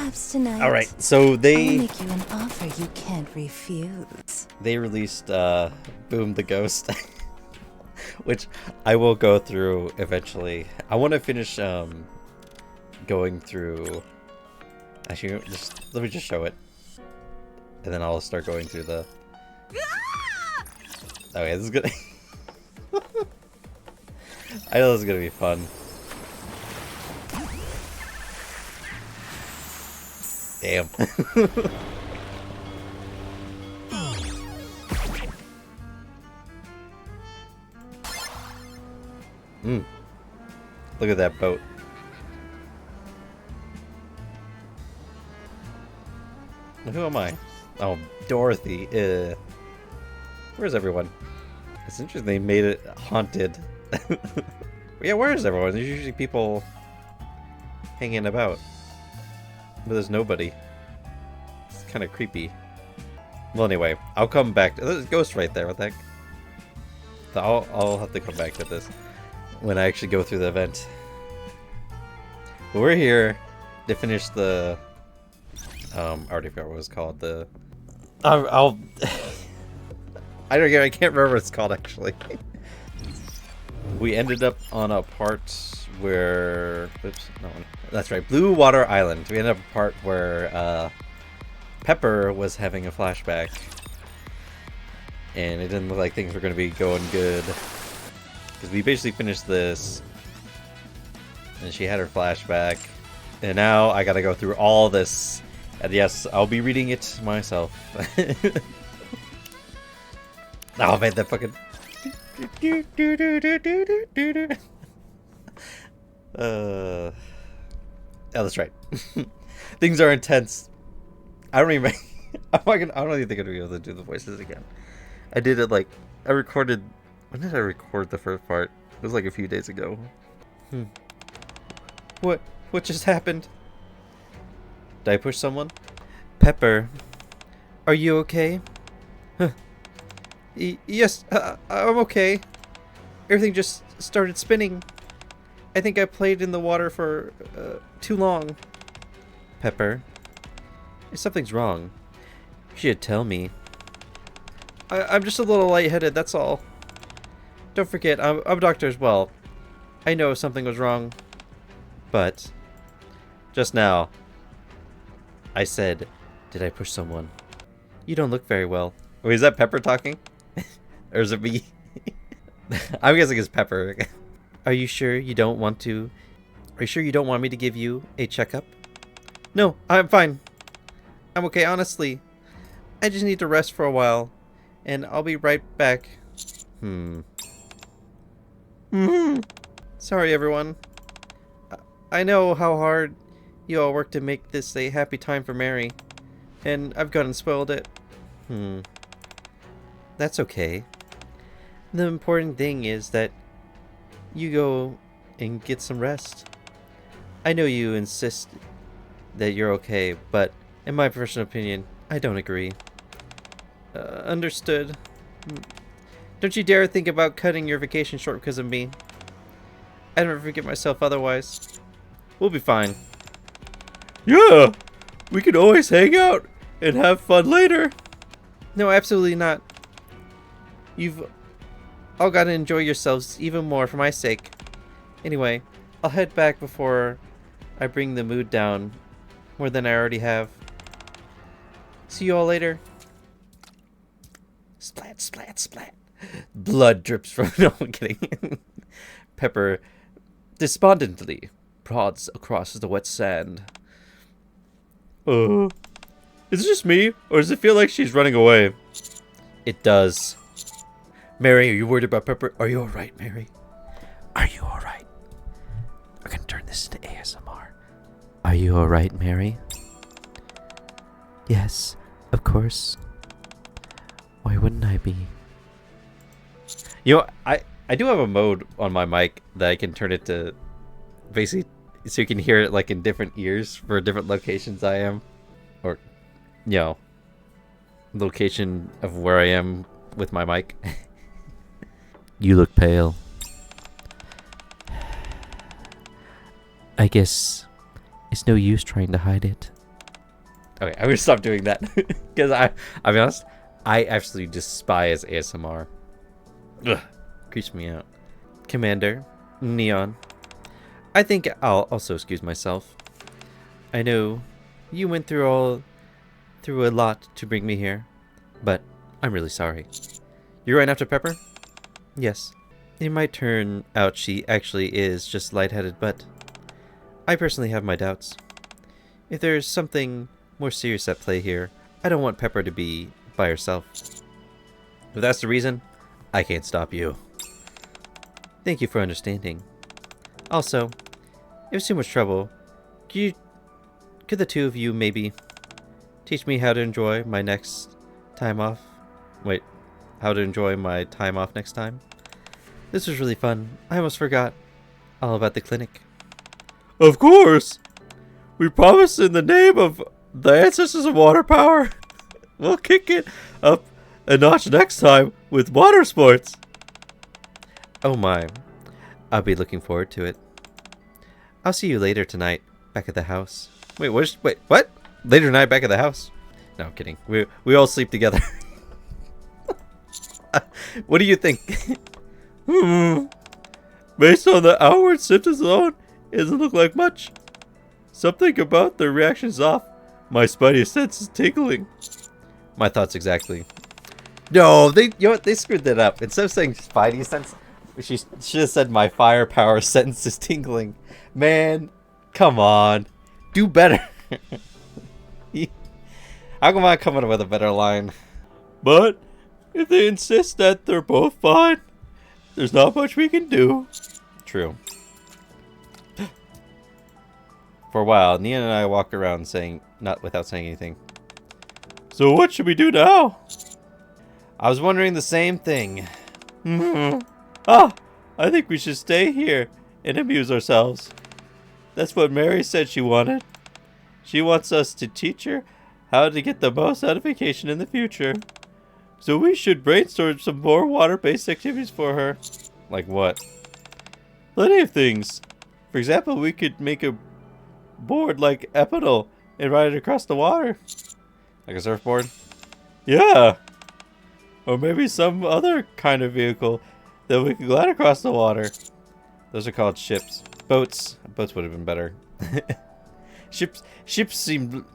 Perhaps tonight. All right, so I'll make you an offer you can't refuse. they released Boom the Ghost, which I will go through eventually. I want to finish going through. Actually, let me just show it, and then I'll start going through the. Okay, this is good. I know this is gonna be fun. Damn. Look at that boat. Who am I? Oh, Dorothy. Where's everyone? It's interesting they made it haunted. Yeah, where is everyone? There's usually people hanging about. But there's nobody. It's kind of creepy. Well, anyway, I'll come back. There's a ghost right there. What the heck? I'll have to come back to this when I actually go through the event. But we're here to finish the. I already forgot what it was called. The. I'll. I don't. I can't remember what it's called actually. We ended up on a part where. Oops. No. That's right. Blue Water Island. We ended up a part where Pepper was having a flashback, and it didn't look like things were going to be going good. Because we basically finished this, and she had her flashback, and now I gotta go through all this, and yes, I'll be reading it myself. Oh man, that fucking... Oh, that's right. Things are intense. I don't even... I don't even think I'm gonna be able to do the voices again. I did it like... I recorded... When did I record the first part? It was like a few days ago. What just happened? Did I push someone? Pepper, are you okay? Huh. Yes, I'm okay. Everything just started spinning. I think I played in the water for too long. Pepper, if something's wrong, you should tell me. I'm just a little lightheaded, that's all. Don't forget, I'm a doctor as well. I know if something was wrong. But, just now, I said, did I push someone? You don't look very well. Wait, is that Pepper talking? Or is it me? I'm guessing it's Pepper. Are you sure you don't want to... Are you sure you don't want me to give you a checkup? No, I'm fine. I'm okay, honestly. I just need to rest for a while. And I'll be right back. Sorry, everyone. I know how hard you all worked to make this a happy time for Mary. And I've gone and spoiled it. That's okay. The important thing is that you go and get some rest. I know you insist that you're okay, but in my personal opinion, I don't agree. Understood. Don't you dare think about cutting your vacation short because of me. I'd never forgive myself otherwise. We'll be fine. Yeah! We can always hang out and have fun later. No, absolutely not. You've all got to enjoy yourselves even more for my sake. Anyway, I'll head back before I bring the mood down more than I already have. See you all later. Splat, splat, splat. Blood drips from... No, I'm kidding. Pepper despondently prods across the wet sand. Is it just me? Or does it feel like she's running away? It does. Mary, are you worried about Pepper? Are you alright, Mary? Are you alright? We're gonna turn this into ASMR. Are you alright, Mary? Yes, of course. Why wouldn't I be? You know, I do have a mode on my mic that I can turn it to basically so you can hear it like in different ears for different locations I am. Or, you know, location of where I am with my mic. You look pale. I guess it's no use trying to hide it. Okay, I'm gonna stop doing that because I'll be honest, I absolutely despise ASMR. Ugh, creeps me out. Commander, Neon, I think I'll also excuse myself. I know you went through a lot to bring me here, but I'm really sorry. You're right after Pepper? Yes. It might turn out she actually is just lightheaded, but I personally have my doubts. If there's something more serious at play here, I don't want Pepper to be by herself. If that's the reason, I can't stop you. Thank you for understanding. Also, if it's too much trouble, could the two of you maybe teach me how to enjoy my next time off? Wait, how to enjoy my time off next time? This was really fun. I almost forgot all about the clinic. Of course! We promise in the name of the ancestors of water power, we'll kick it up a notch next time with water sports. Oh my. I'll be looking forward to it. I'll see you later tonight, back at the house. Wait, what? Later tonight, back at the house? No, I'm kidding. We all sleep together. What do you think? Based on the outward symptoms alone, it doesn't look like much. Something about the reaction's off. My spidey sense is tingling. My thoughts exactly. No, you know what? They screwed that up. Instead of saying spidey sense, she should have said my firepower sense is tingling. Man, come on. Do better. How come I come up with a better line? But if they insist that they're both fine, there's not much we can do. True. For a while, Nia and I walked around without saying anything. So what should we do now? I was wondering the same thing. I think we should stay here and amuse ourselves. That's what Mary said she wanted. She wants us to teach her how to get the most out of vacation in the future. So we should brainstorm some more water-based activities for her. Like what? Plenty of things. For example, we could make a board like Epinal and ride it across the water. Like a surfboard? Yeah. Or maybe some other kind of vehicle that we could glide across the water. Those are called ships. Boats. Boats would have been better. Ships seem...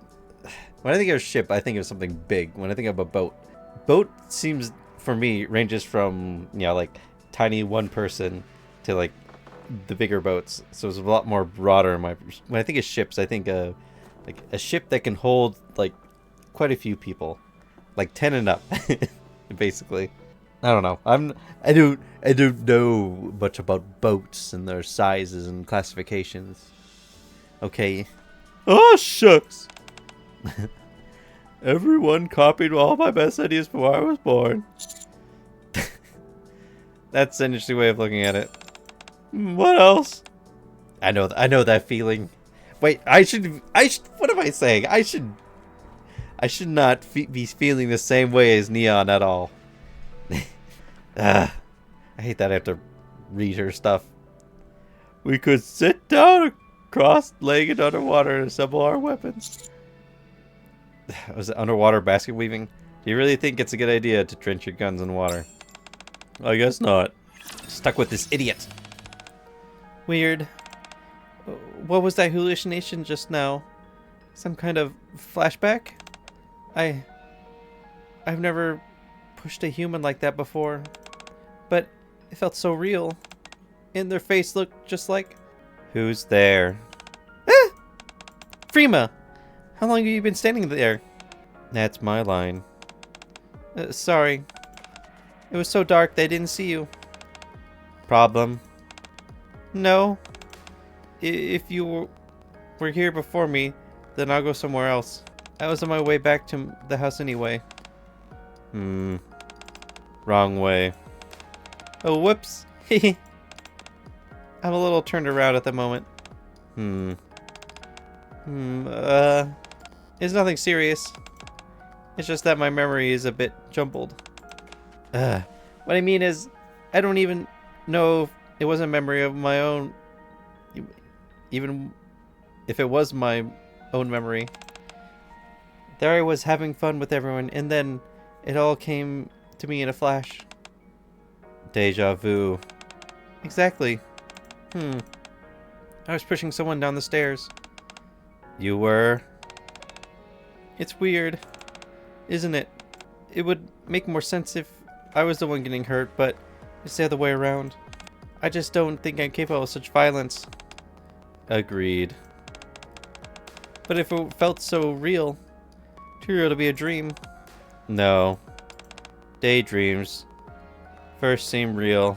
When I think of a ship, I think of something big. When I think of a boat, boat seems, for me, ranges from, like tiny one person to like the bigger boats. So it's a lot more broader. When I think of ships, I think of like a ship that can hold like quite a few people, like 10 and up, basically. I don't know. I don't know much about boats and their sizes and classifications. Okay. Oh shucks. Everyone copied all my best ideas before I was born. That's an interesting way of looking at it. What else? I know that feeling. Wait, what am I saying? I should not be feeling the same way as Neon at all. I hate that I have to read her stuff. We could sit down cross-legged underwater and assemble our weapons. Was it underwater basket weaving? Do you really think it's a good idea to drench your guns in water? I guess not. Stuck with this idiot. Weird. What was that hallucination just now? Some kind of flashback? I've never pushed a human like that before. But it felt so real. And their face looked just like... Who's there? Ah! Frima! How long have you been standing there? That's my line. Sorry. It was so dark they didn't see you. Problem? No. If you were here before me, then I'll go somewhere else. I was on my way back to the house anyway. Wrong way. Oh, whoops. I'm a little turned around at the moment. It's nothing serious. It's just that my memory is a bit jumbled. What I mean is, I don't even know if it was a memory of my own. Even if it was my own memory. There I was having fun with everyone, and then it all came to me in a flash. Deja vu. Exactly. I was pushing someone down the stairs. You were? It's weird, isn't it? It would make more sense if I was the one getting hurt, but it's the other way around. I just don't think I'm capable of such violence. Agreed. But if it felt so real, too real to be a dream. No. Daydreams first seem real.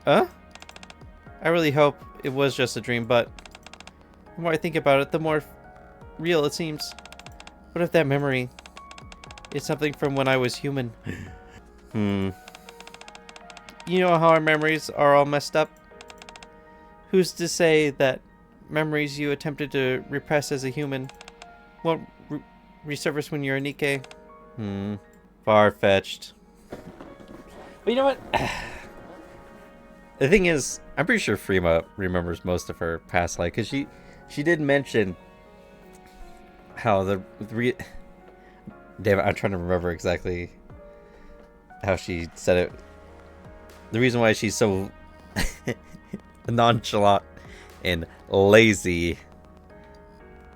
Huh? I really hope it was just a dream, but the more I think about it, the more real it seems. What if that memory is something from when I was human? You know how our memories are all messed up? Who's to say that memories you attempted to repress as a human won't resurface when you're a Nikke? Far-fetched. But you know what? The thing is, I'm pretty sure Frima remembers most of her past life, because she did mention how damn it, I'm trying to remember exactly how she said it. The reason why she's so nonchalant and lazy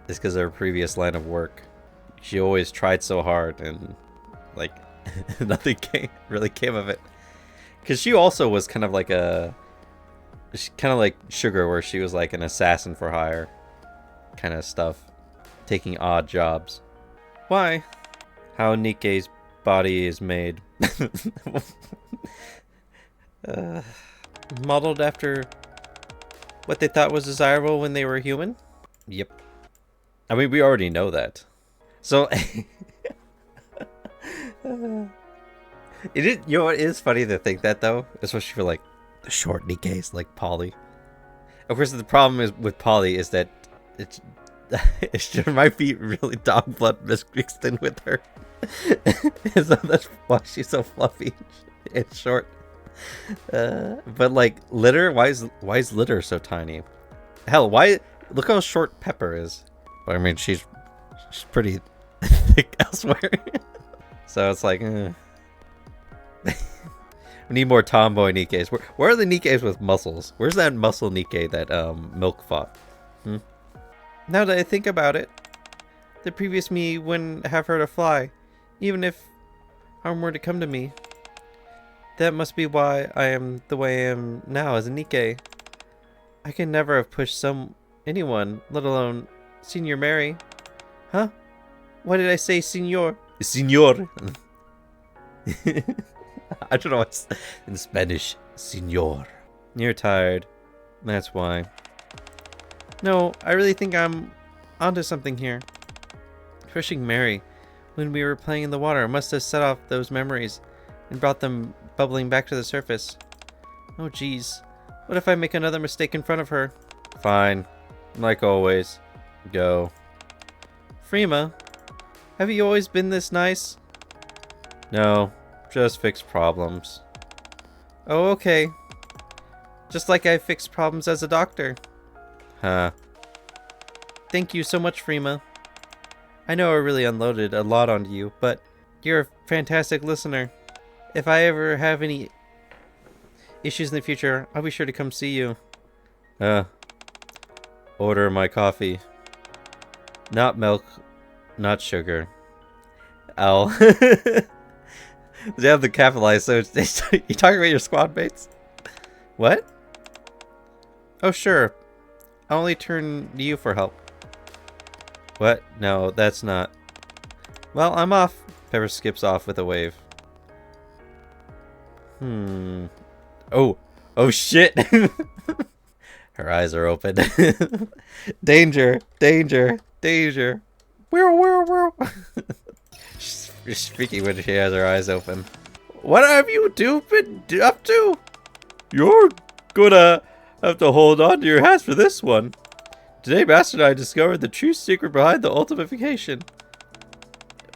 is because of her previous line of work. She always tried so hard and like nothing really came of it. Because she also was kind of like Sugar, where she was like an assassin for hire kind of stuff, taking odd jobs. Why? How Nikke's body is made. Modeled after what they thought was desirable when they were human? Yep. I mean, we already know that. So, you know what, it is funny to think that, though, especially for like the short Nikkes like Polly. Of course, the problem is with Polly is that it might be really dog blood mixed in with her. So that's why she's so fluffy and short. But like Litter, why is Litter so tiny? Hell, look how short Pepper is. Well, I mean, she's pretty thick elsewhere. So it's like, we need more tomboy Nikkes. Where are the Nikkes with muscles? Where's that muscle Nikke that Milk fought? Now that I think about it, the previous me wouldn't have hurt a fly, even if harm were to come to me. That must be why I am the way I am now as a Nikke. I can never have pushed anyone, let alone Senior Mary. Huh? Why did I say Senor? Senor. I don't know what's in Spanish. Senor. You're tired. That's why. No, I really think I'm onto something here. Pushing Mary when we were playing in the water must have set off those memories and brought them bubbling back to the surface. Oh geez. What if I make another mistake in front of her? Fine. Like always. Go. Frima, have you always been this nice? No, just fix problems. Oh, okay. Just like I fixed problems as a doctor. Huh. Thank you so much, Frima. I know I really unloaded a lot onto you, but you're a fantastic listener. If I ever have any issues in the future, I'll be sure to come see you. Order my coffee. Not milk, not sugar. L. They have the capitalized, so you talking about your squad mates? What? Oh, sure. I'll only turn to you for help. What? No, that's not. Well, I'm off. Pepper skips off with a wave. Oh shit! Her eyes are open. Danger! Danger! Danger! Whirl! She's freaky when she has her eyes open. What have you been up to? You're gonna have to hold on to your hats for this one. Today, Master and I discovered the true secret behind the ultimification.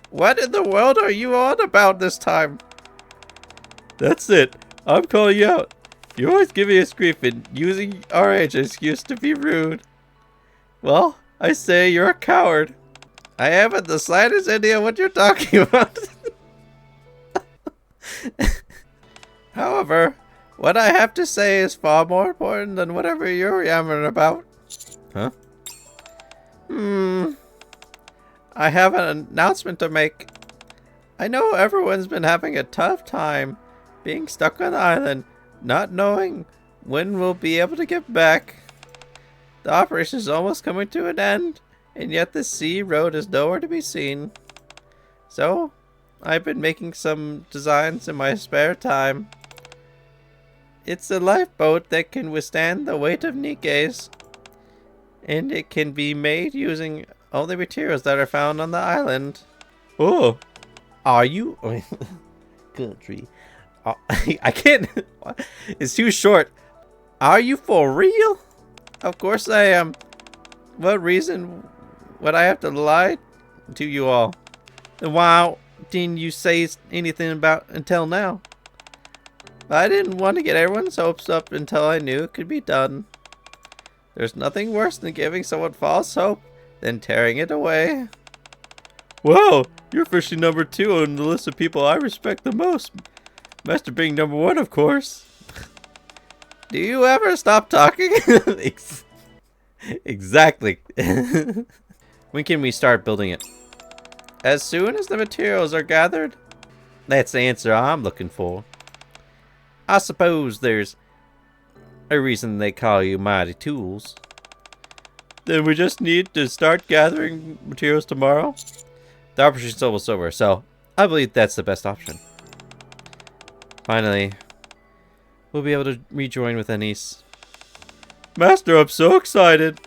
What in the world are you on about this time? That's it. I'm calling you out. You're always giving us grief and using our age as excuse to be rude. Well, I say you're a coward. I haven't the slightest idea what you're talking about. However, what I have to say is far more important than whatever you're yammering about. Huh? I have an announcement to make. I know everyone's been having a tough time being stuck on the island, not knowing when we'll be able to get back. The operation is almost coming to an end, and yet the sea road is nowhere to be seen. So, I've been making some designs in my spare time. It's a lifeboat that can withstand the weight of Nikke's, and it can be made using only materials that are found on the island. Oh, are you? Country. I can't. It's too short. Are you for real? Of course I am. What reason would I have to lie to you all? And why didn't you say anything about until now? I didn't want to get everyone's hopes up until I knew it could be done. There's nothing worse than giving someone false hope than tearing it away. Wow, you're officially number 2 on the list of people I respect the most. Master being number 1, of course. Do you ever stop talking? Exactly. When can we start building it? As soon as the materials are gathered. That's the answer I'm looking for. I suppose there's a reason they call you Mighty Tools. Then we just need to start gathering materials tomorrow? The operation's almost over, so I believe that's the best option. Finally, we'll be able to rejoin with Anise. Master, I'm so excited!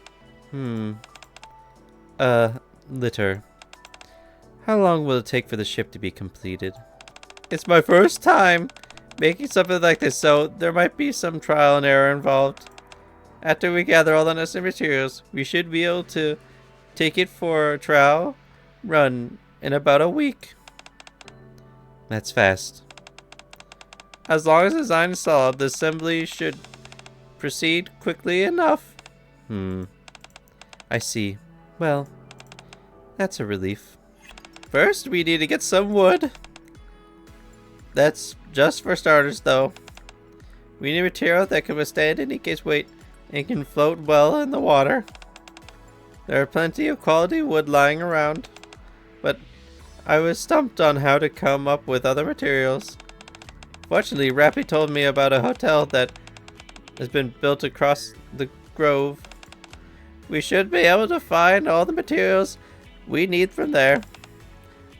Litter. How long will it take for the ship to be completed? It's my first time making something like this, so there might be some trial and error involved. After we gather all the necessary materials, we should be able to take it for a trial run in about a week. That's fast. As long as the design is solid, the assembly should proceed quickly enough. I see. Well, that's a relief. First, we need to get some wood. That's just for starters, though. We need material that can withstand Nikke's weight and can float well in the water. There are plenty of quality wood lying around, but I was stumped on how to come up with other materials. Fortunately, Rappy told me about a hotel that has been built across the grove. We should be able to find all the materials we need from there.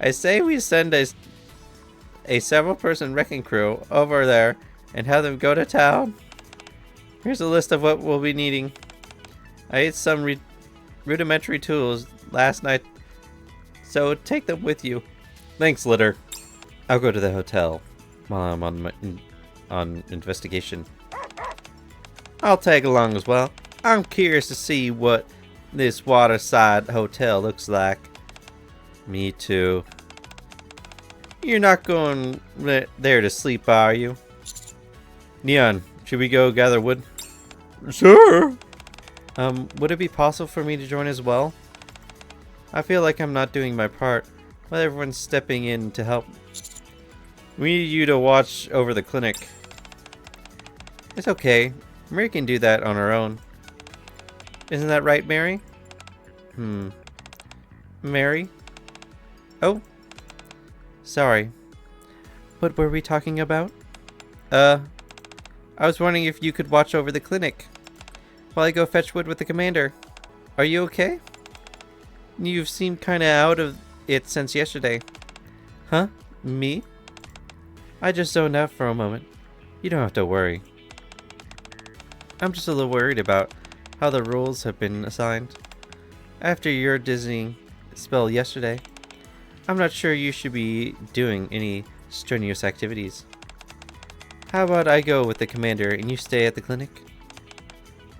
I say we send a several-person wrecking crew over there and have them go to town. Here's a list of what we'll be needing. I ate some rudimentary tools last night, so take them with you. Thanks, Litter. I'll go to the hotel while I'm on investigation. I'll tag along as well. I'm curious to see what this waterside hotel looks like. Me too. You're not going there to sleep, are you? Neon, should we go gather wood? Sure. Would it be possible for me to join as well? I feel like I'm not doing my part, while everyone's stepping in to help. We need you to watch over the clinic. It's okay. Mary can do that on her own. Isn't that right, Mary? Mary? Oh. Sorry. What were we talking about? I was wondering if you could watch over the clinic while I go fetch wood with the commander. Are you okay? You've seemed kinda out of it since yesterday. Huh? Me? I just zoned out for a moment. You don't have to worry. I'm just a little worried about how the rules have been assigned. After your dizzying spell yesterday, I'm not sure you should be doing any strenuous activities. How about I go with the commander and you stay at the clinic?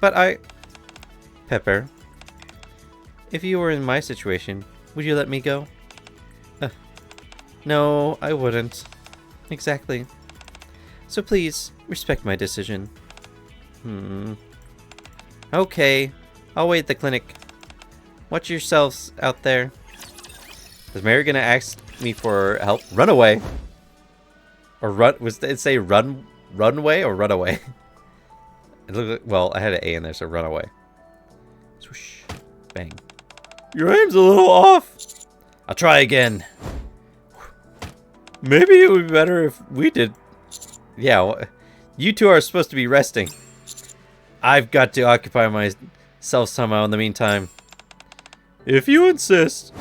But Pepper, if you were in my situation, would you let me go? No, I wouldn't. Exactly. So please, respect my decision. Okay, I'll wait at the clinic. Watch yourselves out there. Is Mary gonna ask me for help? Run away. Or run, was it say runway or run away? It looked like, well, I had an A in there, so run away. Swoosh. Bang. Your aim's a little off. I'll try again. Maybe it would be better if we did. Yeah, well, you two are supposed to be resting. I've got to occupy myself somehow in the meantime. If you insist.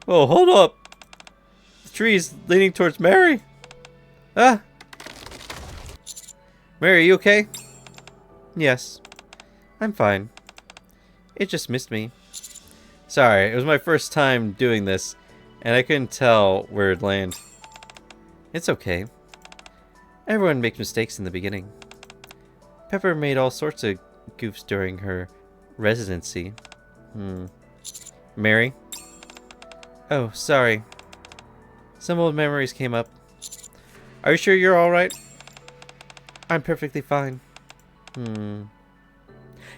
Oh, hold up. The tree's leaning towards Mary. Ah. Mary, are you okay? Yes. I'm fine. It just missed me. Sorry, it was my first time doing this, and I couldn't tell where it'd land. It's okay. Everyone makes mistakes in the beginning. Pepper made all sorts of goofs during her residency. Mary? Oh, sorry. Some old memories came up. Are you sure you're alright? I'm perfectly fine.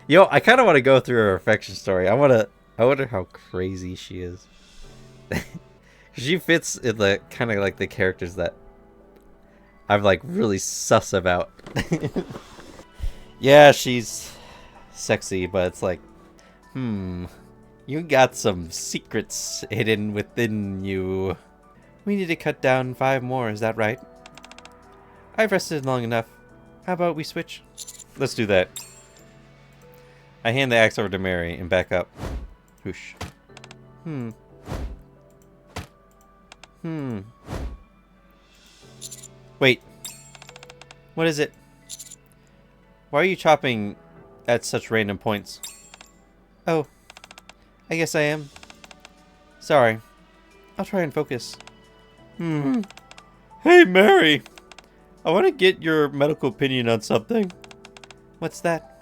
Yo, I kind of want to go through her affection story. I wonder how crazy she is. She fits in the kind of like the characters that I'm like really sus about. Yeah, she's sexy, but it's like, you got some secrets hidden within you. We need to cut down 5 more, is that right? I've rested long enough. How about we switch? Let's do that. I hand the axe over to Mary and back up. Whoosh. Wait. What is it? Why are you chopping at such random points? Oh. I guess I am. Sorry. I'll try and focus. Hey, Mary! I want to get your medical opinion on something. What's that?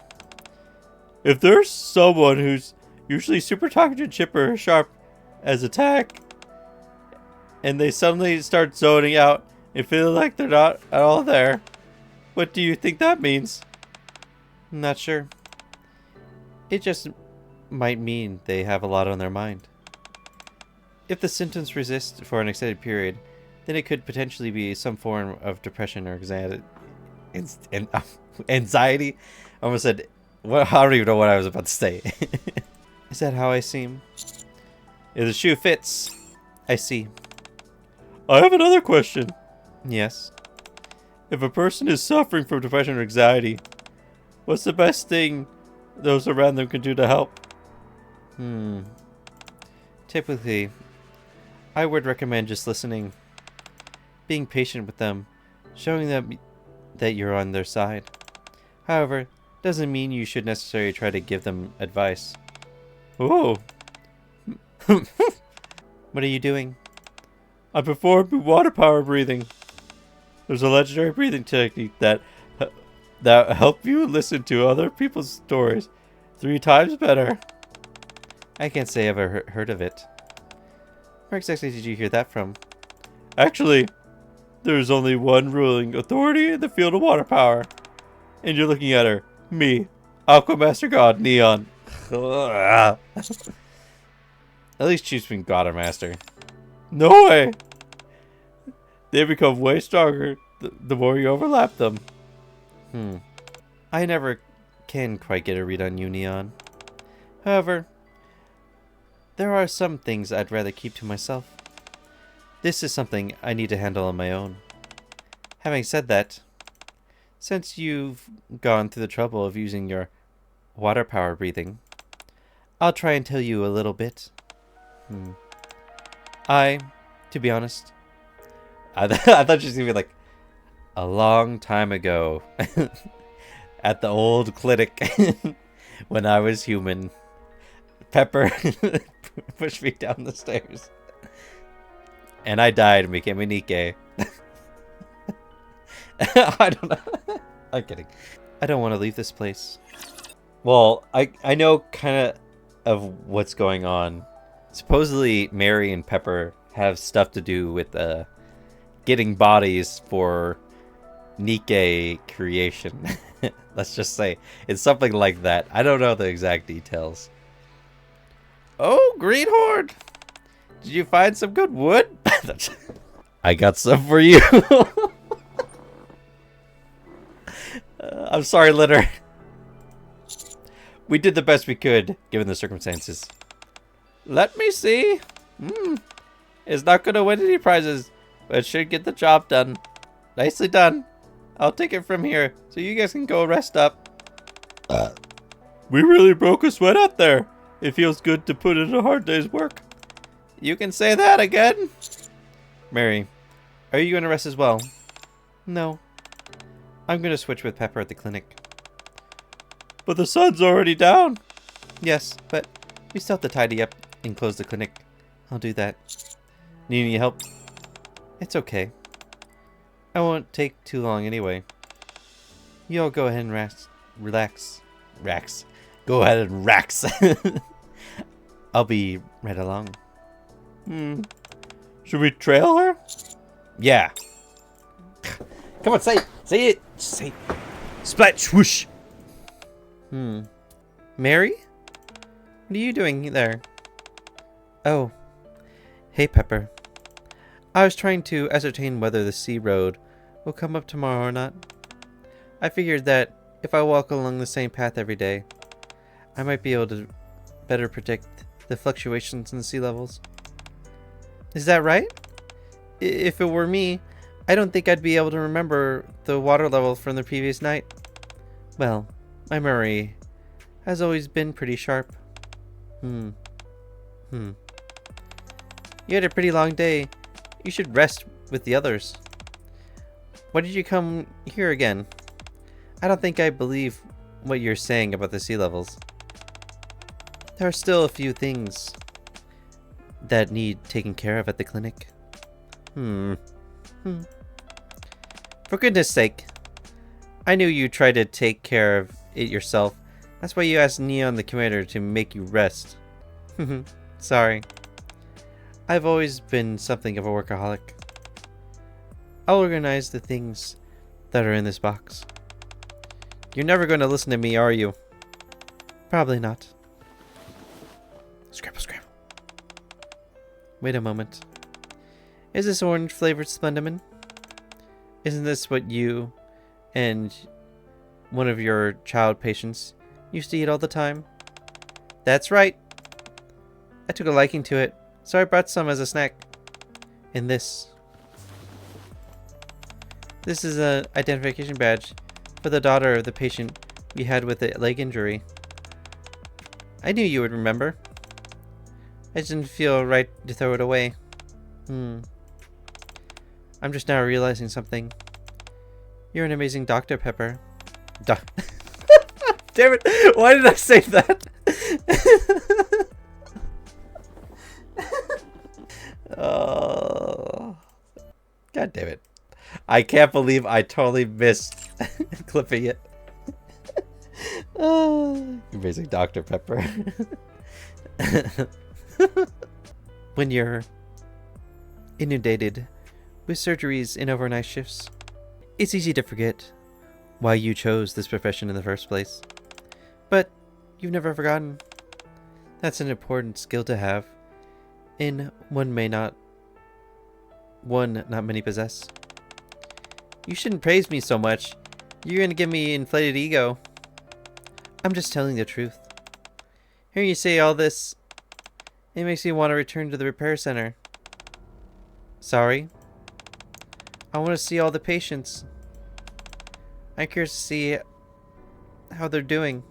If there's someone who's usually super talkative and chipper or sharp as attack, and they suddenly start zoning out and feeling like they're not at all there, what do you think that means? I'm not sure. It just might mean they have a lot on their mind. If the symptoms persist for an extended period, then it could potentially be some form of depression or anxiety. I almost said, well, I don't even know what I was about to say. Is that how I seem? If the shoe fits, I see. I have another question. Yes. If a person is suffering from depression or anxiety, what's the best thing those around them can do to help? Typically, I would recommend just listening, being patient with them, showing them that you're on their side. However, doesn't mean you should necessarily try to give them advice. Oh. What are you doing? I perform water power breathing. There's a legendary breathing technique that help you listen to other people's stories 3 times better. I can't say I've ever heard of it. Where exactly did you hear that from? Actually, there's only one ruling authority in the field of water power. And you're looking at her. Me. Aquamaster God Neon. At least she's been God or Master. No way! They become way stronger the more you overlap them. I never can quite get a read on you, Neon. However, there are some things I'd rather keep to myself. This is something I need to handle on my own. Having said that, since you've gone through the trouble of using your water power breathing, I'll try and tell you a little bit. To be honest, I thought she was going to be like, a long time ago, at the old clinic, when I was human, Pepper pushed me down the stairs. And I died and became a Nikke. I don't know. I'm kidding. I don't want to leave this place. Well, I know kind of what's going on. Supposedly, Mary and Pepper have stuff to do with getting bodies for Nikke creation. Let's just say it's something like that. I don't know the exact details. Oh, Green Horde! Did you find some good wood? I got some for you. I'm sorry, Litter. We did the best we could, given the circumstances. Let me see. It's not going to win any prizes, but it should get the job done. Nicely done. I'll take it from here, so you guys can go rest up. We really broke a sweat out there. It feels good to put in a hard day's work. You can say that again. Mary, are you going to rest as well? No. I'm going to switch with Pepper at the clinic. But the sun's already down. Yes, but we still have to tidy up and close the clinic. I'll do that. Need any help? It's okay. I won't take too long anyway. You all go ahead and relax. Go ahead and relax. I'll be right along. Should we trail her? Yeah. Come on, say it. Say it. Say it. Splat swoosh. Mary? What are you doing there? Oh. Hey, Pepper. I was trying to ascertain whether the sea road will come up tomorrow or not. I figured that if I walk along the same path every day, I might be able to better predict the fluctuations in the sea levels. Is that right? If it were me, I don't think I'd be able to remember the water level from the previous night. Well, my memory has always been pretty sharp. You had a pretty long day. You should rest with the others. Why did you come here again? I don't think I believe what you're saying about the sea levels. There are still a few things that need taken care of at the clinic. For goodness sake. I knew you tried to take care of it yourself. That's why you asked Neon the commander to make you rest. Sorry. I've always been something of a workaholic. I'll organize the things that are in this box. You're never going to listen to me, are you? Probably not. Scrabble, scrabble. Wait a moment. Is this orange-flavored Splendamin? Isn't this what you and one of your child patients used to eat all the time? That's right. I took a liking to it, so I brought some as a snack. And this. This is an identification badge for the daughter of the patient we had with a leg injury. I knew you would remember. I just didn't feel right to throw it away. I'm just now realizing something. You're an amazing doctor, Pepper. Damn it! Why did I say that? Oh, God damn it. I can't believe I totally missed clipping it. Amazing Dr. Pepper. When you're inundated with surgeries and overnight shifts, it's easy to forget why you chose this profession in the first place. But you've never forgotten. That's an important skill to have, and one not many possess. You shouldn't praise me so much. You're gonna give me inflated ego. I'm just telling the truth. Hearing you say all this, it makes me want to return to the repair center. Sorry? I want to see all the patients. I'm curious to see how they're doing.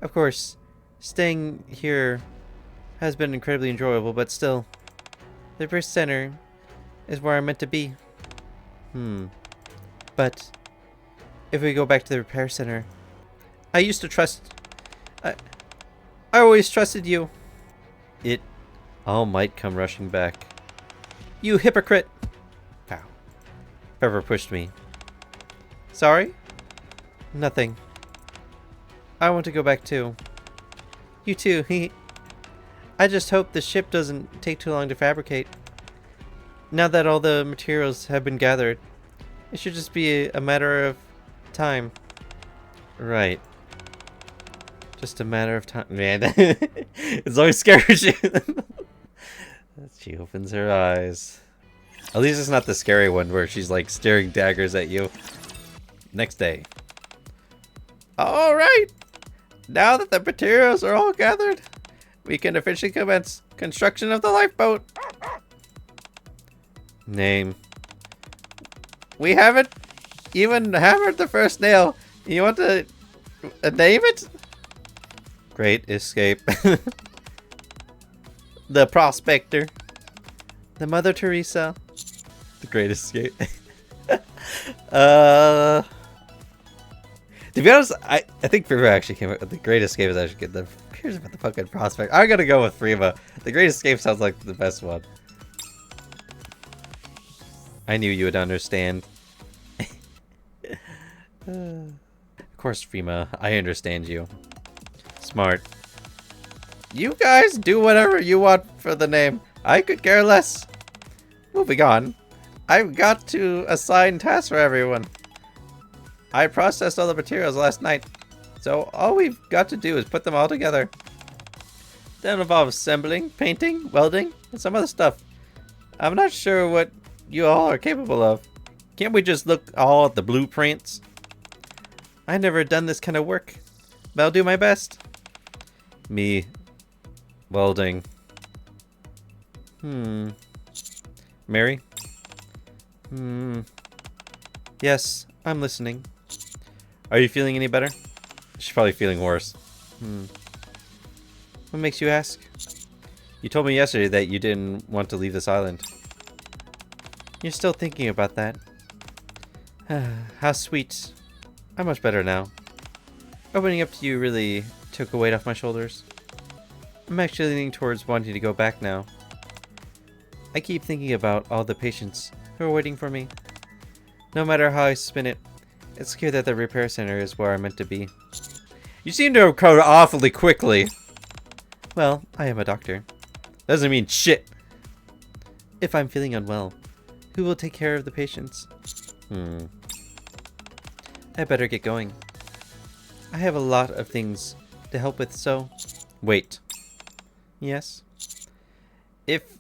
Of course, staying here has been incredibly enjoyable, but still, the repair center is where I'm meant to be. But if we go back to the repair center, I used to trust... I always trusted you. It all might come rushing back. You hypocrite! Pow. Pepper pushed me. Sorry? Nothing. I want to go back too. You too. I just hope the ship doesn't take too long to fabricate. Now that all the materials have been gathered, it should just be a matter of time. Right. Just a matter of time. Man, it's always scary. She opens her eyes. At least it's not the scary one where she's like staring daggers at you. Next day. Alright! Now that the materials are all gathered, we can officially commence construction of the lifeboat. Name. We haven't even hammered the first nail. You want to name it? Great Escape. The Prospector. The Mother Teresa. The Great Escape. To be honest, I think Frima actually came up with The Great Escape is actually good. Who cares about the fucking Prospect? I'm gonna go with Frima. The Great Escape sounds like the best one. I knew you would understand. Of course, Frima. I understand you. Smart. You guys do whatever you want for the name. I could care less. Moving on. I've got to assign tasks for everyone. I processed all the materials last night, so all we've got to do is put them all together. That involves assembling, painting, welding, and some other stuff. I'm not sure what you all are capable of. Can't we just look all at the blueprints? I've never done this kind of work, but I'll do my best. Me. Welding. Mary? Yes, I'm listening. Are you feeling any better? She's probably feeling worse. What makes you ask? You told me yesterday that you didn't want to leave this island. You're still thinking about that. How sweet. I'm much better now. Opening up to you really took a weight off my shoulders. I'm actually leaning towards wanting to go back now. I keep thinking about all the patients who are waiting for me. No matter how I spin it, it's clear that the repair center is where I'm meant to be. You seem to recover awfully quickly. Well, I am a doctor. Doesn't mean shit. If I'm feeling unwell, who will take care of the patients? I better get going. I have a lot of things to help with, so... Wait. Yes? If,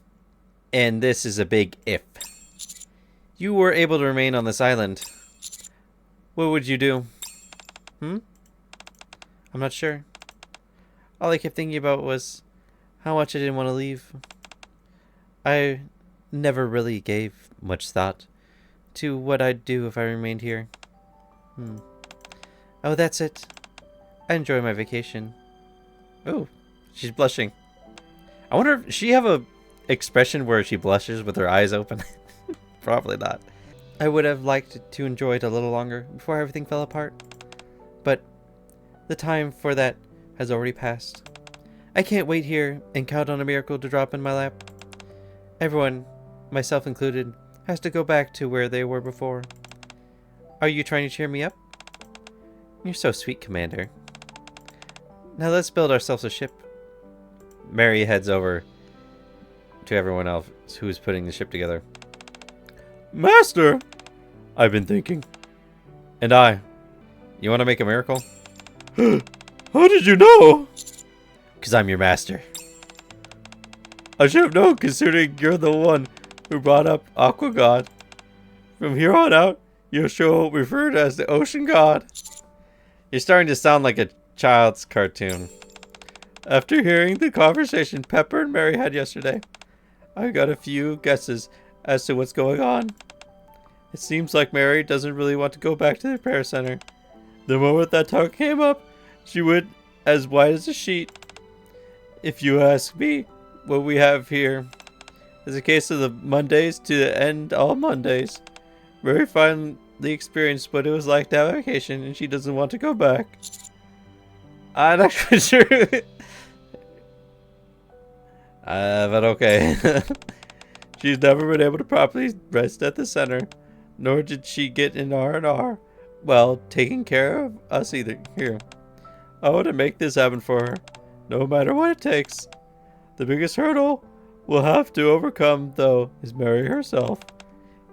and this is a big if, you were able to remain on this island, what would you do? I'm not sure. All I kept thinking about was how much I didn't want to leave. I never really gave much thought to what I'd do if I remained here. Oh, that's it. I enjoy my vacation. Oh, she's blushing. I wonder if she have a expression where she blushes with her eyes open. Probably not. I would have liked to enjoy it a little longer before everything fell apart. But the time for that has already passed. I can't wait here and count on a miracle to drop in my lap. Everyone, myself included, has to go back to where they were before. Are you trying to cheer me up? You're so sweet, Commander. Now let's build ourselves a ship. Mary heads over to everyone else who's putting the ship together. Master! I've been thinking. And I. You want to make a miracle? How did you know? Because I'm your master. I should have known, considering you're the one who brought up Aqua God. From here on out, you'll show referred as the Ocean God. You're starting to sound like a child's cartoon. After hearing the conversation Pepper and Mary had yesterday, I got a few guesses as to what's going on. It seems like Mary doesn't really want to go back to the repair center. The moment that talk came up, she went as white as a sheet. If you ask me, what we have here is a case of the Mondays to end all Mondays. Mary finally experienced what it was like to have a vacation, and she doesn't want to go back. I'm not quite sure. But okay. She's never been able to properly rest at the center, nor did she get an R&R. Well, taking care of us either. Here. I want to make this happen for her, no matter what it takes. The biggest hurdle we'll have to overcome, though, is Mary herself.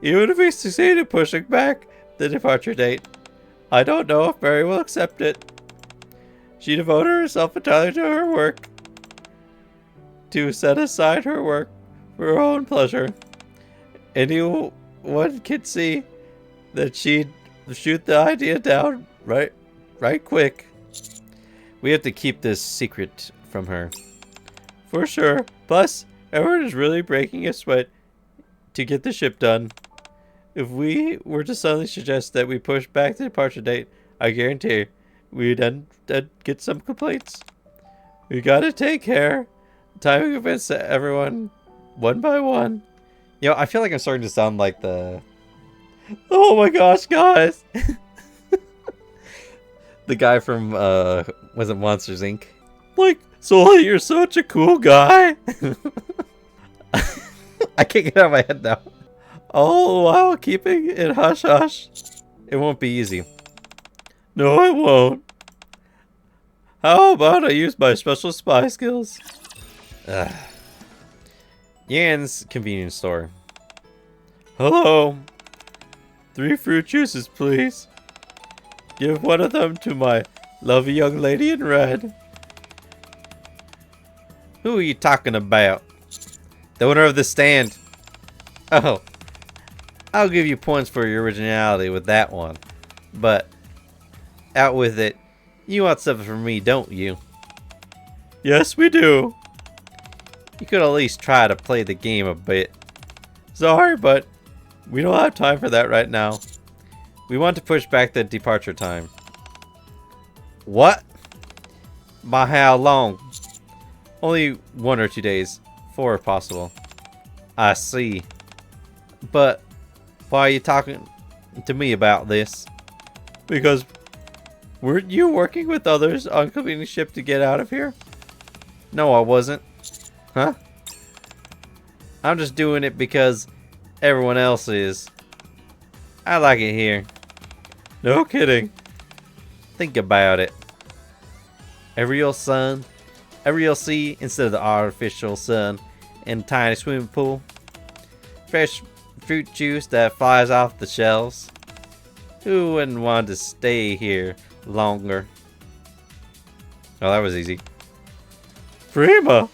Even if we succeed in pushing back the departure date, I don't know if Mary will accept it. She devoted herself entirely to her work, to set aside her work for her own pleasure. Anyone could see that she'd shoot the idea down right quick. We have to keep this secret from her. For sure. Plus, everyone is really breaking a sweat to get the ship done. If we were to suddenly suggest that we push back the departure date, I guarantee we'd get some complaints. We gotta take care. Timing events to everyone, one by one. You know, I feel like I'm starting to sound like the... Oh my gosh, guys! The guy from, was it Monsters, Inc.? Like, Sully, you're such a cool guy! I can't get out of my head now. All while keeping it hush-hush. It won't be easy. No, it won't. How about I use my special spy skills? Ugh. Yan's convenience store. Hello. 3 fruit juices, please. Give one of them to my lovely young lady in red. Who are you talking about? The owner of the stand. Oh. I'll give you points for your originality with that one. But, out with it. You want something from me, don't you? Yes, we do. You could at least try to play the game a bit. Sorry, but we don't have time for that right now. We want to push back the departure time. What? By how long? Only 1 or 2 days. 4 if possible. I see. But why are you talking to me about this? Because weren't you working with others on completing the ship to get out of here? No, I wasn't. Huh? I'm just doing it because everyone else is. I like it here. No kidding. Think about it. A real sun, a real sea instead of the artificial sun, and a tiny swimming pool. Fresh fruit juice that flies off the shelves. Who wouldn't want to stay here longer? Oh, that was easy. Frima!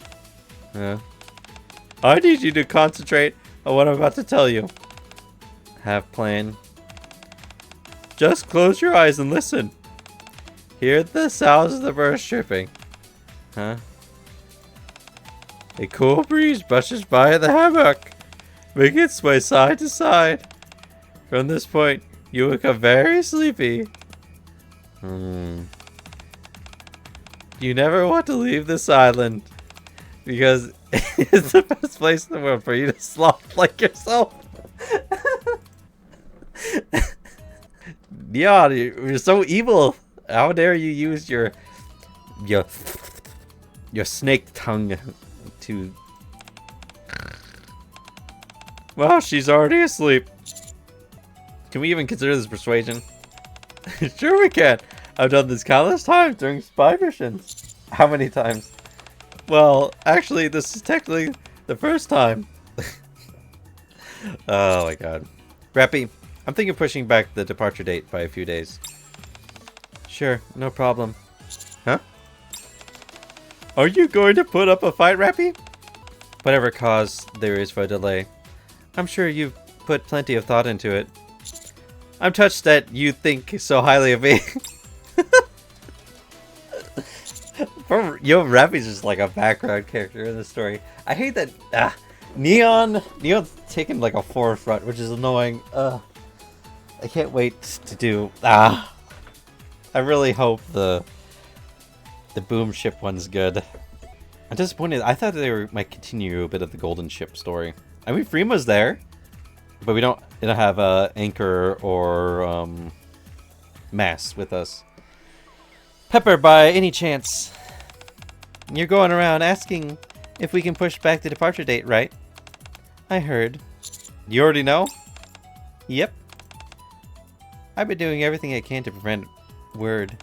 I need you to concentrate on what I'm about to tell you. Have plan. Just close your eyes and listen. Hear the sounds of the birds chirping. Huh? A cool breeze brushes by the hammock, making its way side to side. From this point, you become very sleepy. You never want to leave this island, because it's the best place in the world for you to slop like yourself. Yeah, you're so evil. How dare you use your snake tongue to... Well, she's already asleep. Can we even consider this persuasion? Sure we can. I've done this countless times during spy missions. How many times? Well, actually, this is technically the first time. Oh my god. Rappy, I'm thinking of pushing back the departure date by a few days. Sure, no problem. Huh? Are you going to put up a fight, Rappy? Whatever cause there is for a delay. I'm sure you've put plenty of thought into it. I'm touched that you think so highly of me. Yo, Rappy's just like a background character in the story. I hate that Neon's taken like a forefront, which is annoying. I can't wait to do. I really hope the boom ship one's good. I'm disappointed. I thought they might continue a bit of the golden ship story. I mean, Frima's there, but we don't have Anchor or Mass with us. Pepper, by any chance, you're going around asking if we can push back the departure date, right? I heard. You already know? Yep. I've been doing everything I can to prevent word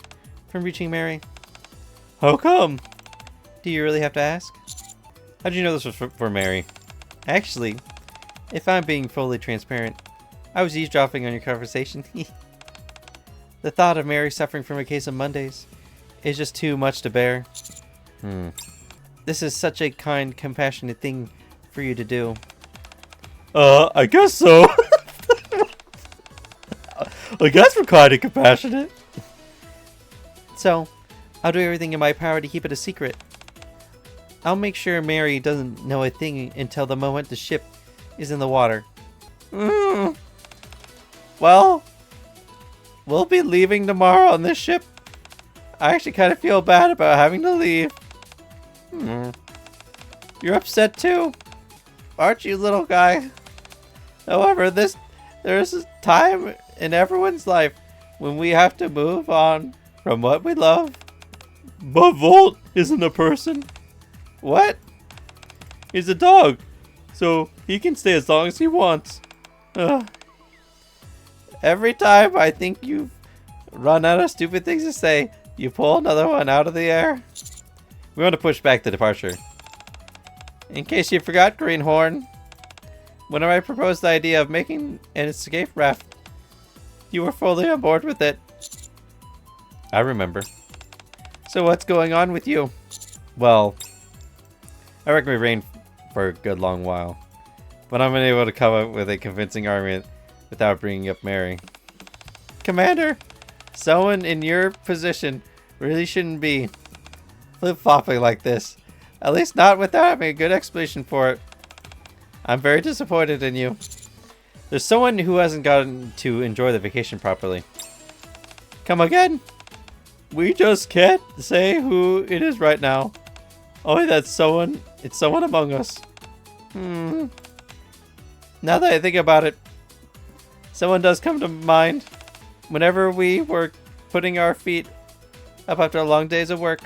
from reaching Mary. How come? Do you really have to ask? How did you know this was for Mary? Actually, if I'm being fully transparent, I was eavesdropping on your conversation. The thought of Mary suffering from a case of Mondays is just too much to bear. This is such a kind, compassionate thing for you to do. I guess so. I guess we're kind of compassionate. So, I'll do everything in my power to keep it a secret. I'll make sure Mary doesn't know a thing until the moment the ship is in the water. Well, we'll be leaving tomorrow on this ship. I actually kind of feel bad about having to leave. You're upset too, aren't you, little guy? However, there's a time in everyone's life when we have to move on from what we love. But Volt isn't a person. What? He's a dog, so he can stay as long as he wants. Every time I think you've run out of stupid things to say, you pull another one out of the air. We want to push back the departure. In case you forgot, Greenhorn, whenever I proposed the idea of making an escape raft, you were fully on board with it. I remember. So what's going on with you? Well, I reckon we reigned for a good long while, but I'm unable to come up with a convincing argument without bringing up Mary. Commander, someone in your position really shouldn't be flip-flopping like this. At least not without having a good explanation for it. I'm very disappointed in you. There's someone who hasn't gotten to enjoy the vacation properly. Come again? We just can't say who it is right now. Only that someone, it's someone among us. Now that I think about it, someone does come to mind. Whenever we were putting our feet up after long days of work,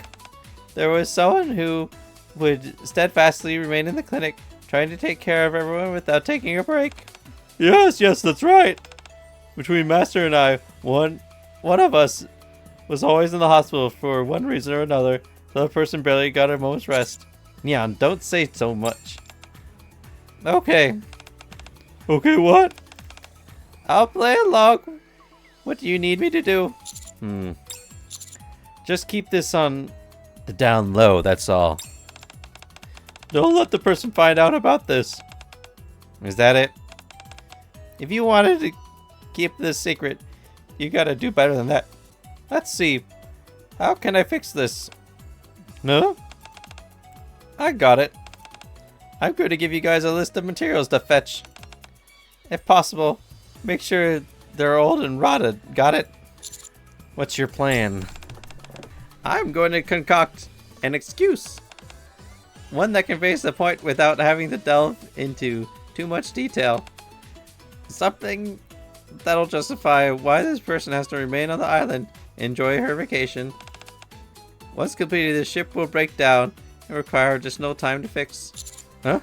there was someone who would steadfastly remain in the clinic, trying to take care of everyone without taking a break. Yes, that's right. Between Master and I, one of us was always in the hospital for one reason or another. The other person barely got a moment's rest. Yeah, don't say so much. Okay. Okay, what? I'll play along. What do you need me to do? Just keep this on the down low, that's all. Don't let the person find out about this. Is that it? If you wanted to keep this secret, you gotta do better than that. Let's see. How can I fix this? No? I got it. I'm going to give you guys a list of materials to fetch. If possible, make sure they're old and rotted. Got it? What's your plan? I'm going to concoct an excuse. One that conveys the point without having to delve into too much detail. Something that'll justify why this person has to remain on the island and enjoy her vacation. Once completed, the ship will break down and require just no time to fix. Huh?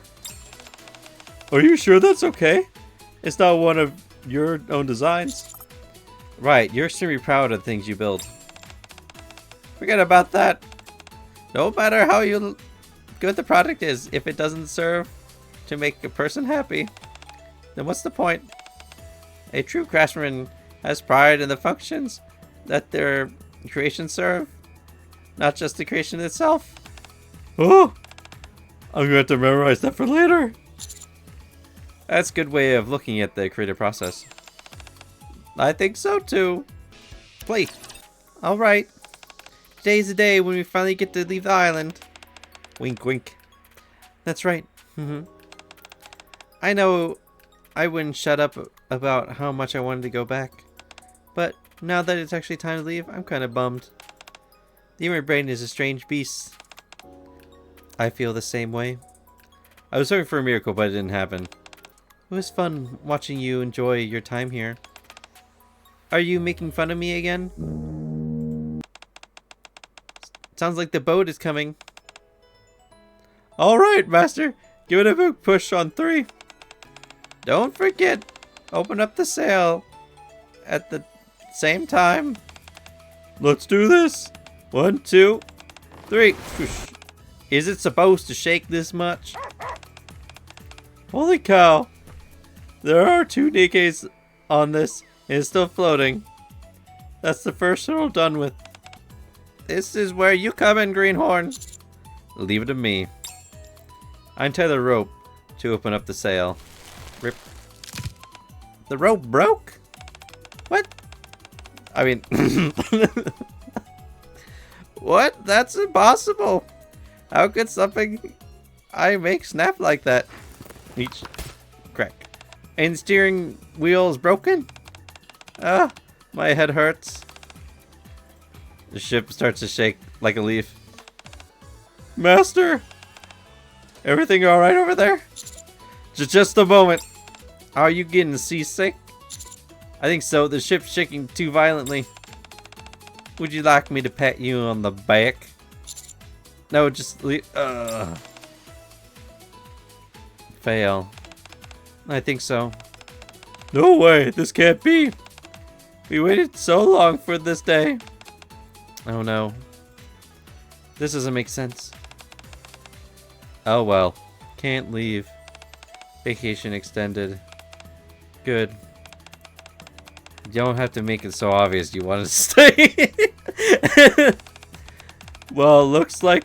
Are you sure that's okay? It's not one of your own designs. Right, you're extremely proud of the things you build. Forget about that. No matter how good the product is, if it doesn't serve to make a person happy, then what's the point? A true craftsman has pride in the functions that their creations serve, not just the creation itself. Oh, I'm going to have to memorize that for later. That's a good way of looking at the creative process. I think so too. Play. Alright. Today's the day when we finally get to leave the island. Wink wink. That's right. I know I wouldn't shut up about how much I wanted to go back. But now that it's actually time to leave, I'm kind of bummed. The human brain is a strange beast. I feel the same way. I was hoping for a miracle, but it didn't happen. It was fun watching you enjoy your time here. Are you making fun of me again? Sounds like the boat is coming. Alright, Master. Give it a big push on 3. Don't forget, open up the sail at the same time. Let's do this. 1, 2, 3. Is it supposed to shake this much? Holy cow. There are 2 Nikkes on this and it's still floating. That's the first hurdle done with. This is where you come in, Greenhorn. Leave it to me. I untie the rope, to open up the sail. Rip. The rope broke? What? I mean... What? That's impossible! How could something I make snap like that? Each crack. And the steering wheel is broken? Ah, my head hurts. The ship starts to shake like a leaf. Master! Everything alright over there? Just a moment. Are you getting seasick? I think so. The ship's shaking too violently. Would you like me to pat you on the back? No, just leave. Fail. I think so. No way. This can't be. We waited so long for this day. Oh no. This doesn't make sense. Oh well. Can't leave. Vacation extended. Good. You don't have to make it so obvious you want to stay. Well, looks like...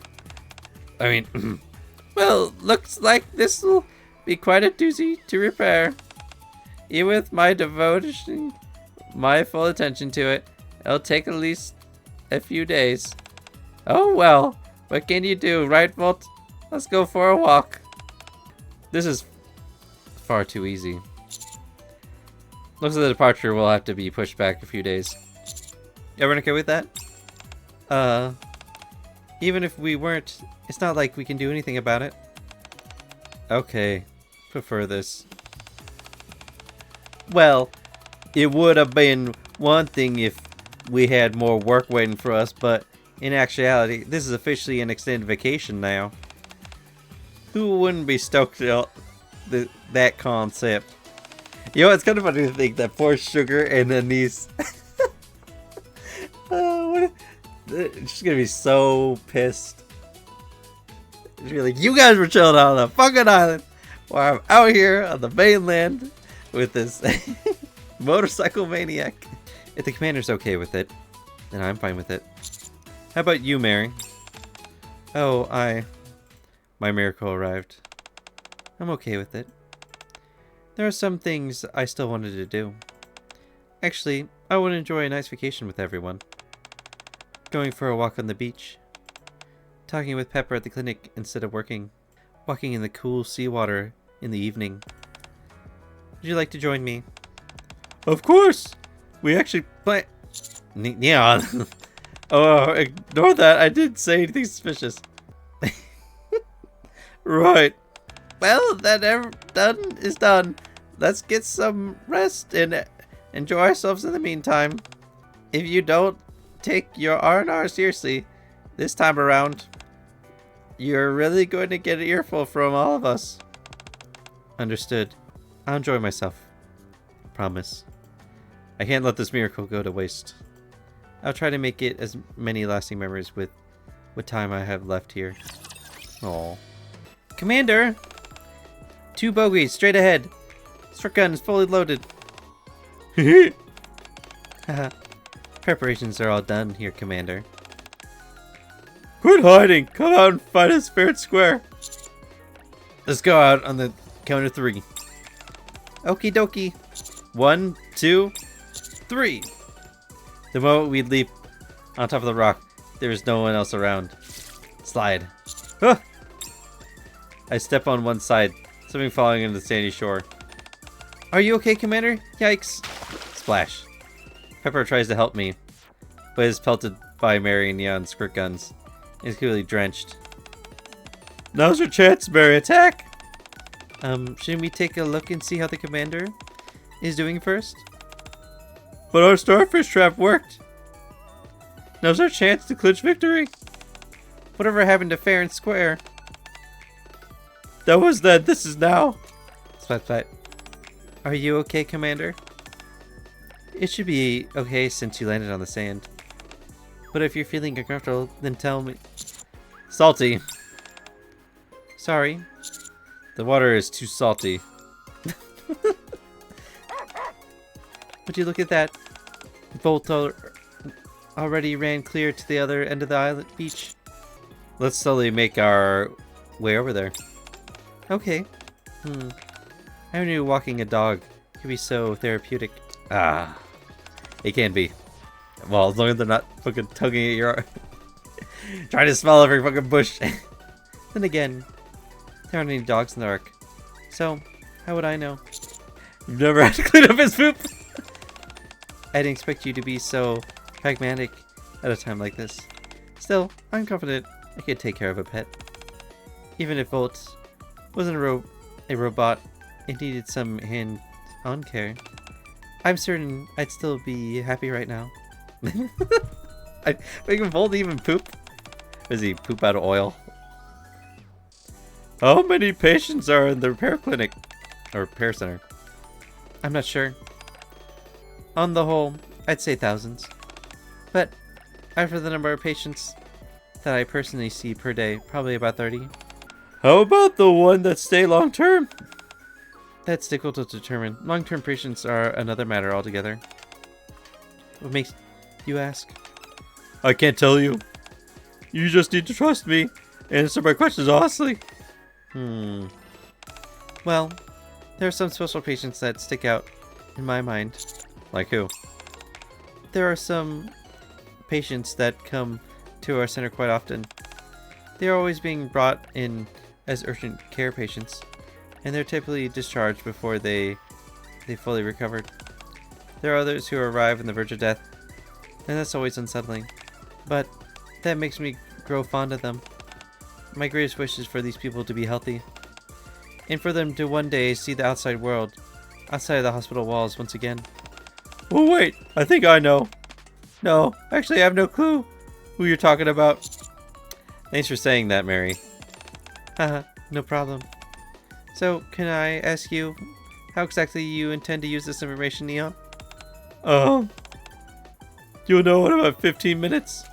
I mean... well, looks like this will be quite a doozy to repair. Even with my devotion, my full attention to it, it'll take at least a few days. Oh well, what can you do, right, Volt? Let's go for a walk. This is far too easy. Looks like the departure will have to be pushed back a few days. Everyone okay with that? Even if we weren't, it's not like we can do anything about it. Okay, prefer this. Well, it would have been one thing if we had more work waiting for us, but in actuality, this is officially an extended vacation now. Who wouldn't be stoked at that concept? You know, it's kind of funny to think that poor Sugar and then these... she's gonna be so pissed. She's gonna be like, you guys were chilling on a fucking island while I'm out here on the mainland with this motorcycle maniac. If the commander's okay with it, then I'm fine with it. How about you, Mary? Oh, my miracle arrived. I'm okay with it. There are some things I still wanted to do. Actually, I would enjoy a nice vacation with everyone. Going for a walk on the beach. Talking with Pepper at the clinic instead of working. Walking in the cool seawater in the evening. Would you like to join me? Of course! We actually play... Yeah. Oh, ignore that. I didn't say anything suspicious. Right. Well, that done is done. Let's get some rest and enjoy ourselves in the meantime. If you don't take your R&R seriously this time around, you're really going to get an earful from all of us. Understood. I'll enjoy myself. Promise. I can't let this miracle go to waste. I'll try to make it as many lasting memories with what time I have left here. Aww. Commander! 2 bogeys, straight ahead. Shotgun is fully loaded. Haha. Preparations are all done here, Commander. Quit hiding! Come out and fight us fair and square. Let's go out on the count of 3. Okie dokie. 1, 2, 3. The moment we leap on top of the rock, there is no one else around. Slide. Ah! I step on one side, something falling into the sandy shore. Are you okay, Commander? Yikes. Splash. Pepper tries to help me, but is pelted by Mary and Neon's squirt guns. He's clearly drenched. Now's your chance, Mary. Attack! Shouldn't we take a look and see how the Commander is doing first? But our starfish trap worked. Now's our chance to clinch victory. Whatever happened to fair and square? That was then, this is now. Splat splat. Are you okay, Commander? It should be okay since you landed on the sand. But if you're feeling uncomfortable, then tell me. Salty. Sorry. The water is too salty. Would you look at that? Bolt already ran clear to the other end of the island beach. Let's slowly make our way over there. Okay. I knew walking a dog could be so therapeutic. Ah, it can be. Well, as long as they're not fucking tugging at your arm. Trying to smell every fucking bush. Then again, there aren't any dogs in the ark. So, how would I know? You've never had to clean up his poop? I didn't expect you to be so pragmatic at a time like this. Still, I'm confident I could take care of a pet. Even if Volt wasn't a robot and needed some hand-on care, I'm certain I'd still be happy right now. Can Volt even poop? Does he poop out of oil? How many patients are in the repair clinic? Or repair center? I'm not sure. On the whole, I'd say thousands. But after the number of patients that I personally see per day, probably about 30. How about the one that stay long term? That's difficult to determine. Long-term patients are another matter altogether. What makes you ask? I can't tell you. You just need to trust me and answer my questions honestly. Well, there are some special patients that stick out in my mind. Like who? There are some patients that come to our center quite often. They are always being brought in as urgent care patients, and they're typically discharged before they fully recovered. There are others who arrive on the verge of death, and that's always unsettling. But that makes me grow fond of them. My greatest wish is for these people to be healthy, and for them to one day see the outside world, outside of the hospital walls once again. Oh wait, I think I know. No, actually I have no clue who you're talking about. Thanks for saying that, Mary. Haha, no problem. So, can I ask you how exactly you intend to use this information, Neon? You'll know in about 15 minutes.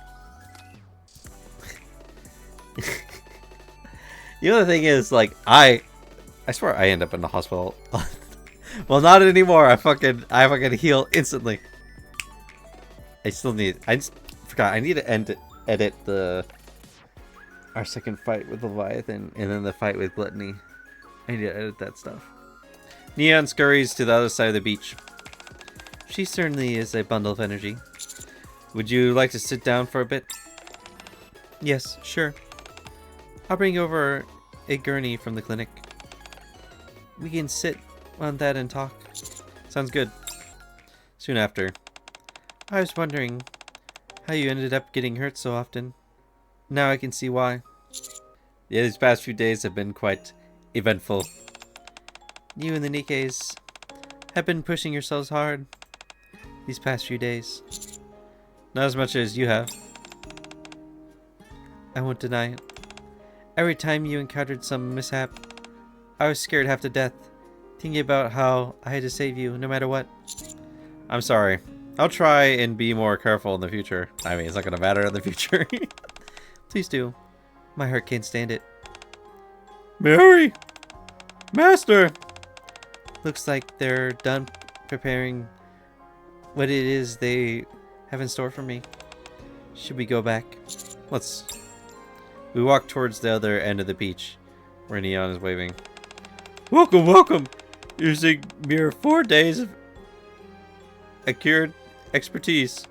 The other thing is, like, I swear I end up in the hospital. Well, not anymore. I fucking heal instantly. I just forgot. I need to edit our second fight with Leviathan and then the fight with Gluttony. I need to edit that stuff. Neon scurries to the other side of the beach. She certainly is a bundle of energy. Would you like to sit down for a bit? Yes, sure. I'll bring over a gurney from the clinic. We can sit on that and talk. Sounds good. Soon after. I was wondering how you ended up getting hurt so often. Now I can see why. Yeah, these past few days have been quite eventful. You and the Nikkes have been pushing yourselves hard these past few days. Not as much as you have. I won't deny it. Every time you encountered some mishap, I was scared half to death, thinking about how I had to save you no matter what. I'm sorry. I'll try and be more careful in the future. I mean, it's not going to matter in the future. Please do. My heart can't stand it. Mary! Master! Looks like they're done preparing what it is they have in store for me. Should we go back? Let's... We walk towards the other end of the beach, where Neon is waving. Welcome, welcome! Using mere 4 days of acquired expertise,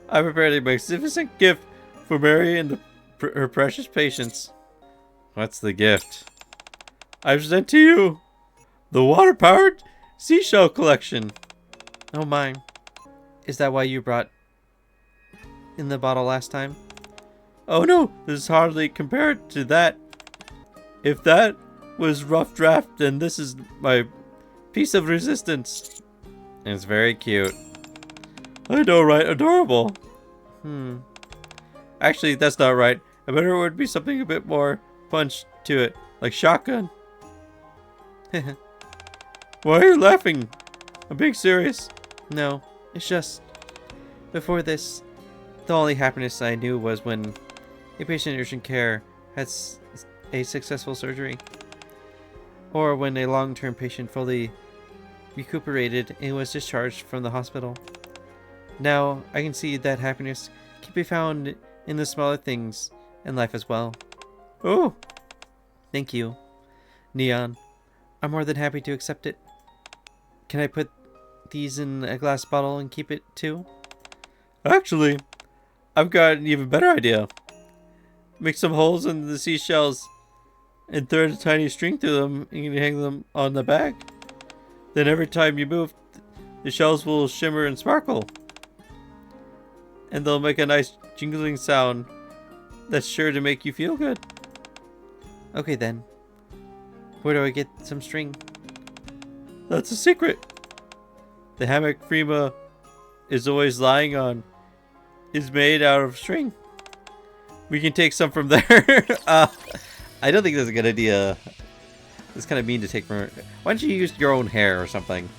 I prepared a magnificent gift for Mary and her precious patients. What's the gift? I present to you the water-powered seashell collection. Oh my. Is that why you brought in the bottle last time? Oh no, this is hardly compared to that. If that was rough draft, then this is my piece of resistance. It's very cute. I know, right? Adorable. Actually, that's not right. I bet it would be something a bit more punch to it, like shotgun. Why are you laughing? I'm being serious. No, it's just... Before this, the only happiness I knew was when a patient in urgent care had a successful surgery. Or when a long-term patient fully recuperated and was discharged from the hospital. Now, I can see that happiness can be found in the smaller things in life as well. Oh! Thank you, Neon. I'm more than happy to accept it. Can I put these in a glass bottle and keep it too? Actually, I've got an even better idea. Make some holes in the seashells and thread a tiny string through them and you can hang them on the back. Then every time you move, the shells will shimmer and sparkle. And they'll make a nice jingling sound that's sure to make you feel good. Okay then. Where do I get some string? That's a secret. The hammock Frima is always lying on is made out of string. We can take some from there. I don't think that's a good idea. It's kind of mean to take from her. Why don't you use your own hair or something?